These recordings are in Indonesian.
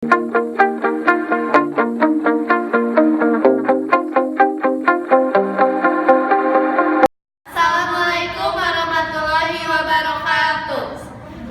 Assalamualaikum warahmatullahi wabarakatuh.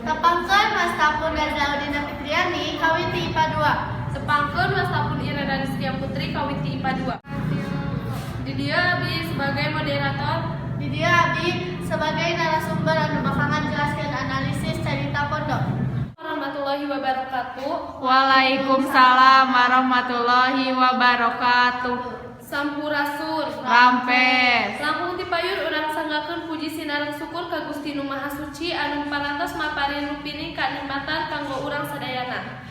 Tepangkeun Mastapun Gazaudina Fitriani kawiti IPA 2. Tepangkeun Mastapun Ira dan Rizkia Putri kawiti IPA 2. Di dia Abi sebagai moderator. Di dia Abi sebagai narasumber anu bakal ngajelaskeun analisis carita pondok. Warahmatullahi wabarakatuh. Waalaikumsalam warahmatullahi wabarakatuh. Sampurasur Rampes. langkung ti payur urang sanggakeun puji sinareng syukur ka Gusti Nu Maha Suci anu parantos maparin rupining kanikmatan kanggo urang sadayana.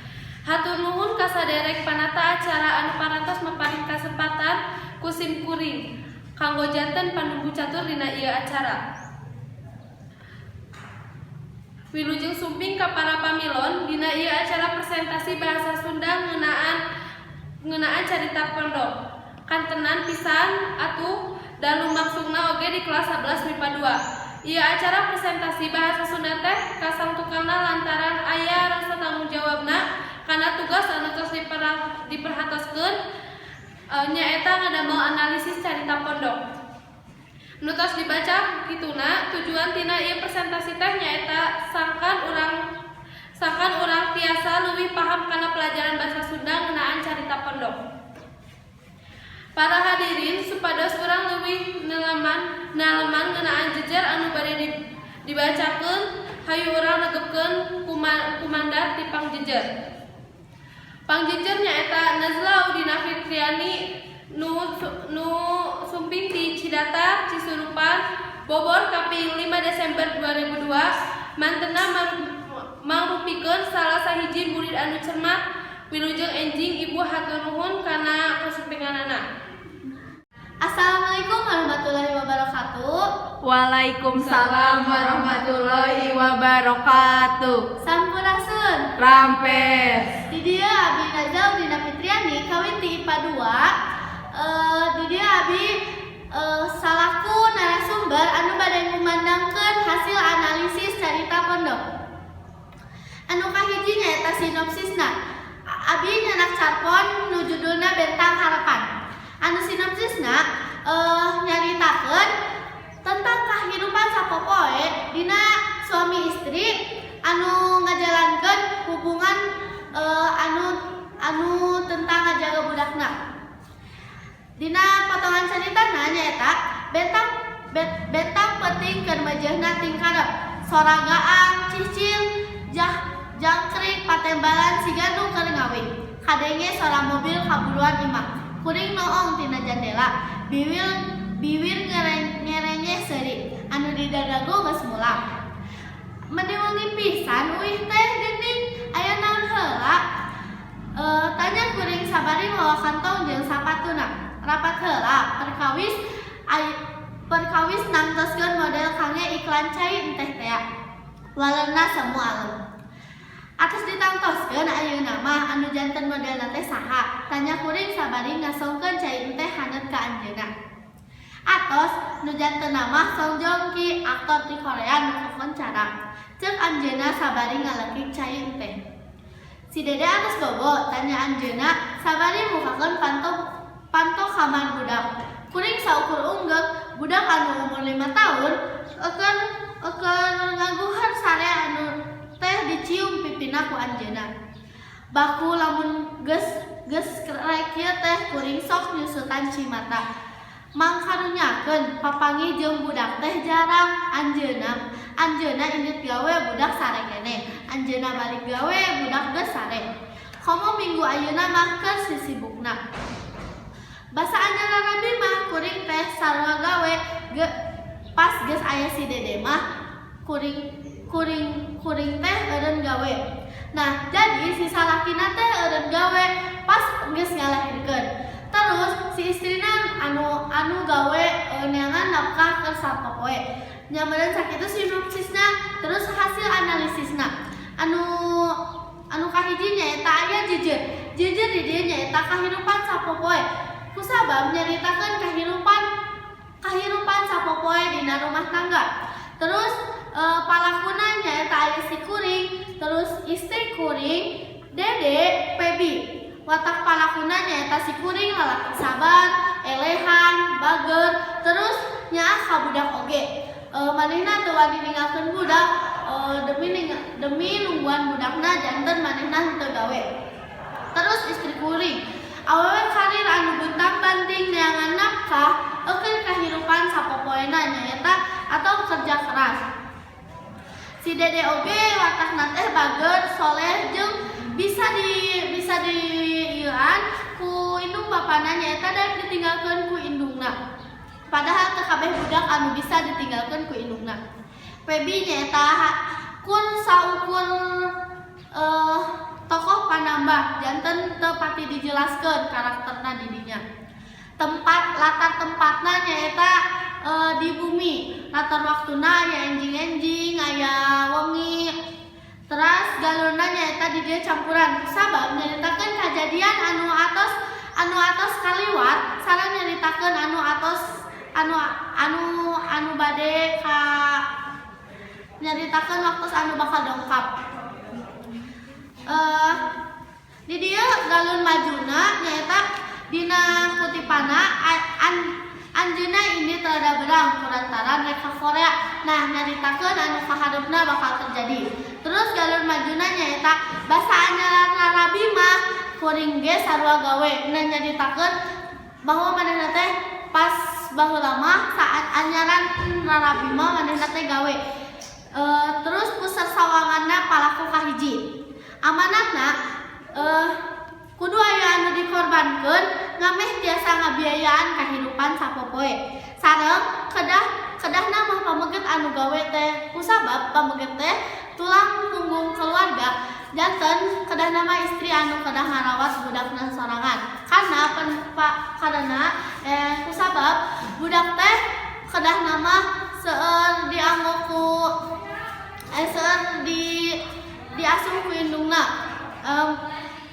Hatur nuhun ka saderek panata acara anu parantos maparing kasempatan ku sim kuring kanggo janten panunggu catur dina ieu acara. Wilujeng sumping ka para pamilon dina ieu acara presentasi bahasa Sunda ngeunaan carita pondok. Kantenan pisan atuh dan lumaksugna oge di kelas 11 MIPA 2. Ieu acara presentasi bahasa Sunda teh kasangtukalna lantaran aya rasa tanggung jawabna kana tugas anu tos diperhatoskeun nyaeta ngadamel analisis carita pondok. Nu tos dibaca kituna tujuan tina ieu presentasi teh nyaeta sangkan urang tiasa leuwih paham kana pelajaran bahasa Sunda ngeunaan carita pondok. Para hadirin supados urang leuwih naleman ngeunaan jejer anu bade dibacakeun hayu urang negepkeun kumandar ti pangjejer. Pangjejer nyaeta Nazla Udina Fitriani nu sumping ti Cidata Cisurupan Bogor kaping 5 Desember 2002 mantena mangrupikeun salah sahiji murid anu cermat. Wilujeng enjing ibu hatur nuhun kana kasumpinganana. Assalamualaikum warahmatullahi wabarakatuh. Waalaikumsalam warahmatullahi wabarakatuh. Sampurasun. Rampes. Di dia Abi Gazaudina Fitriani kawiti IPA 2. Di dia Abi salaku narasumber anu bade ngumandangkeun hasil analisis carita pondok. Anu kahiji nyaeta sinopsisna. Abi nyanak carpon nu judulna Bentang Harapan. Anu sinopsisna nyaritakeun tentang kahirupan sapopoe dina suami istri anu ngajalankeun hubungan anu tentang ngajaga budakna. Dina potongan caritana nyaeta bentang peuting keur meujeuhna tingkarep soragaang cicil jangkrik patembalan siga nu keur ngawing kadenge sora mobil kabuluan imah kuring noong tina jendela bibir ngerenyeh seuri anu di dadagu geus mulang mendiwangi pisan uih teh geuning aya naon heula tanya kuring sabari mawa kantong jeung sapatuna rapat heula perkawis nangtoskeun model kange iklan cai teh tea waleuna semu alem. Atos ditangtoskeun ayeuna mah anu janten modelna teh saha? Tanya kuring sabari ngasongkeun cai teh haneut ka anjeunna. Atos nu jantenna mah Song Joong Ki, aktor ti Korea nu kakoncara. Ceuk anjeunna sabari ngalekik cai teh. Si Dede atos bobo tanya anjeunna sabari mukakeun panto kamar budak. Kuring saukur unggek budak anu umur 5 tahun ekeun ngaguhan sare anu teh dicium pipina ku anjeunna. Baku lamun geus rek kieu teh kuring sok nyusutan cimata. Mangkarunyakeun papangi jeung budak teh jarang anjeunna indit gawe budak sare keneh. Anjeunna balik gawe budak geus sare. Komo minggu ayeuna mah keur sisibukna. Basa anjeunna rabi mah kuring teh sarua gawe pas geus aya si Dede mah kuring teh eureun gawe. Nah, jadi si salakina teh eureun gawe pas geus ngalahirkeun. Terus si istrina anu gawe neangan nafkah keur sapopoe. Nyameureun sakitu sinopsisna, terus hasil analisisna. Anu kahiji nyaeta aya jejer. Jejer di dieu nyaeta kahirupan sapopoe. Kusabab nyaritakeun kahirupan sapopoe dina rumah tangga. Terus palakuna nyaeta aya si kuring, terus istri kuring Dede Pebi watak palakuna nyaeta si kuring lalaki sabar, elehan, bager, terus nyaah ka budak oge. Manehna teu wani ninggalkeun budak demi nungguan budakna janten manehna henteu gawe. Terus istri kuring awewe karir anu buntang banting neangan nafkah eukeun kahirupan sapopoena nyaeta atau kerja keras. Si Dede oge watakna teh bager, soleh jeung bisa diieuan ku indung bapana nyaeta daek ditinggalkeun ku indungna. Padahal teu kabeh budak anu bisa ditinggalkeun ku indungna. Pebi nyaeta kun saukur tokoh panambah janten teu pati dijelaskeun karakterna di dinya. Latar tempatna nyaeta di bumi, latar waktuna aya enjing-enjing, aya wengi. Terus galurna nyaeta di dieu campuran sabab nyaritakeun kajadian anu atos kaliwat sareng nyaritakeun anu bade ka nyaritakeun waktu anu bakal dongkap. Di dieu galun majuna nyaeta dina kutipana anjeunna ini telada berang kurantaran rek ka Korea. Nah nyaritakeun anu kahareupna bakal terjadi. Terus galun majuna nyaeta basa anyaran Rabi mah kuring ge sarua gawe. Nah nyaritakeun bahwa manehna teh pas baheula mah saat anyaran Rabi mah manehna teh gawe. Terus pusat sawanganna palaku kahiji. Amanatna kudu aya anu dikorbankeun ngameh tiasa ngabiayaan kahirupan sapopoe. Sareng kedahna mah pameget anu gawe teh kusabab pameget teh tulang punggung keluarga. Janten kedahna mah istri anu kedah ngarawat budakna sorangan. Karena kusabab budak teh kedahna mah seueur dianggo ku seueur diasuh ku indungna.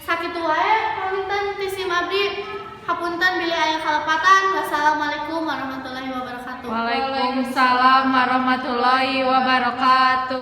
Sakitu wae paminten ti sim abdi hapunten bilih aya kalepatan. Wassalamualaikum warahmatullahi wabarakatuh. Waalaikumsalam warahmatullahi wabarakatuh.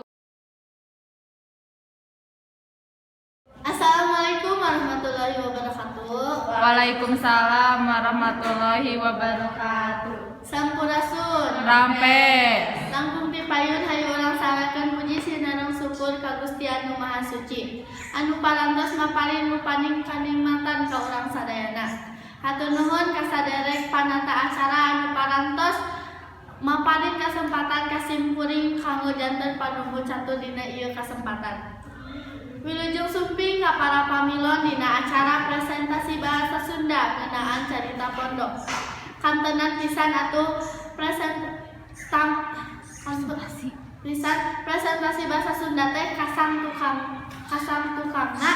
Assalamualaikum warahmatullahi wabarakatuh. Waalaikumsalam warahmatullahi wabarakatuh. Sampurasun Rampes. langkung ti payun hayu urang sarakeun puji sinareng syukur ka Gusti Anu Maha Suci anu parantos maparin mupaning kanikmatan ka urang sadayana. Hatur nuhun ka saderek panata acara anu parantos maparin kasempatan kasimpuring kanggo janten panunggu catur dina ieu kasempatan. Wilujeng sumping ka para pamilon dina acara presentasi bahasa Sunda ngeunaan carita pondok. Kantenan pisan atuh presentasi bahasa Sunda teh kasang tukangna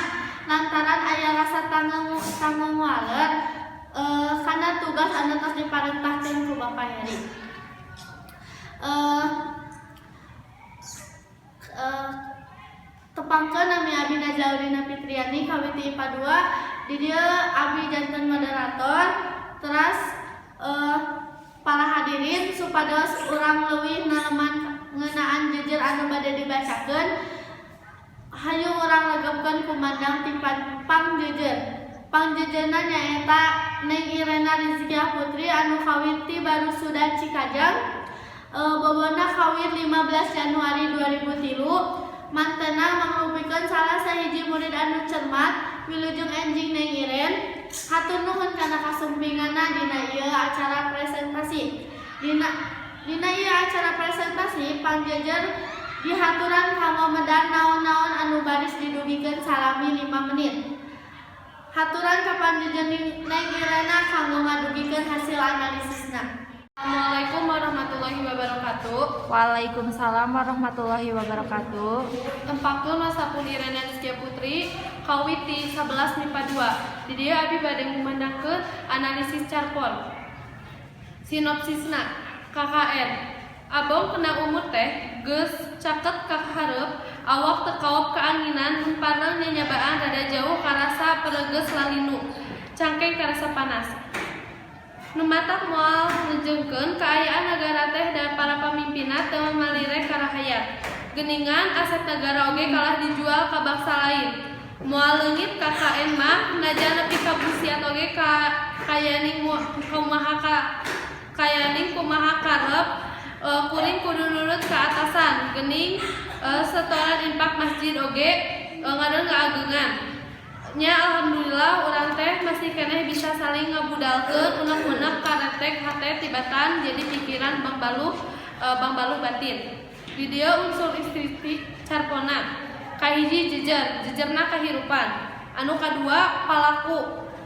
lantaran aya rasa tanggung waler kana tugas anu tos diparentahkeun ku Bapak Heri. Tepangkeun nami Abi Nazaurina Fitriani kawiti IPA 2 di dieu Abi janten moderator. Terus para hadirin supados urang leuwih naleman ngeunaan jejer anu bade dibacakeun hayu urang legepkeun kumandang ti pangjejer. Pangjejerna nyaeta Neng Irena Rizkia Putri anu kawit ti Baru Sudan Cikajang. Bobona kawit 15 Januari 2003. Mantena mangrupikeun salah sahiji murid anu cermat wilujeng enjing Neng Iren. Hatur nuhun kana kasumpinganna dina ieu acara presentasi. Dina ieu acara presentasi pangjejer dihaturan kanggo medal naon-naon anu baris didugikeun salami 5 menit. Haturan ka pangjejer Neng Irena kanggo ngadugikeun hasil analisisna. Assalamualaikum warahmatullahi wabarakatuh. Waalaikumsalam warahmatullahi wabarakatuh. Tempakeun Masapun Irena Rizkia Putri kawit ti 11 MIPA 2. Di dieu abi bade ngumandangkeun analisis carpon. Sinopsisna KKN. Abong kena umur teh geus caket ka hareup awak teu kaop keanginan mun pareng nyanyabaan rada jauh karasa pereugeus lalinu cangkeng karasa panas. Numatak moal ngejengkeun kaayaan negara teh dan para pamimpinna teu mamalirek karahayat. Geningan aset negara oge kalah dijual ka bangsa lain. Moal leungit KKN mah najan nepi ka busiat oge kayaning kumaha karep kuring kudu nurut ka atasan geuning setoran infak masjid oge ngadeung ngaageungan. Nya alhamdulillah urang teh masih keneh bisa saling ngabudalkeun unek-unek karetek hate tibatan jadi pikiran Bang Baluh batin. Video unsur istitik carpona. Kahiji jejerna kahirupan. Anu kadua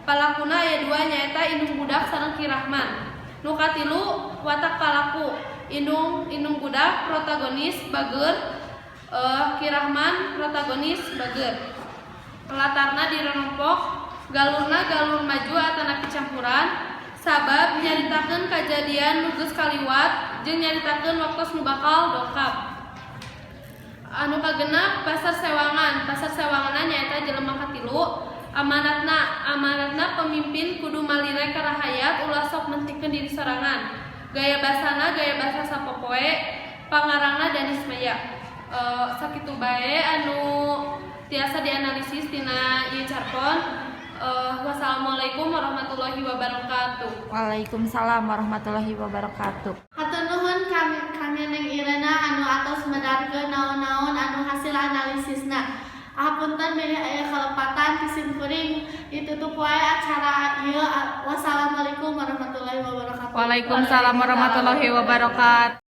palakuna aya dua nyaeta indung budak sareng kirahman. Nu katilu watak palaku. Indung budak protagonis bageur, kirahman protagonis bageur. Latarna dironompok, galurna galur maju atanapi campuran, sabab nyaritakeun kajadian nu geus kaliwat jeung nyaritakeun waktos nu bakal dongkap. Anu kagenap pasar sewangan nyaeta jelema katilu. Amanatna pemimpin kudu malire ka rahayat ulah sok mentikeun diri sorangan. Gaya basana gaya basa sapopoe, pangarangna Danis Maya. Sakitu bae anu tiasa dianalisis tina ieu carpon. Wassalamualaikum warahmatullahi wabarakatuh. Waalaikumsalam warahmatullahi wabarakatuh. Hatur nuhun kami Neng Irena anu atos medarkeun naon-naon anu hasil analisisna. Hapunten milih aya kalepatan pisin kuring ditutup wae acara ieu. Wassalamualaikum warahmatullahi wabarakatuh. Waalaikumsalam warahmatullahi wabarakatuh.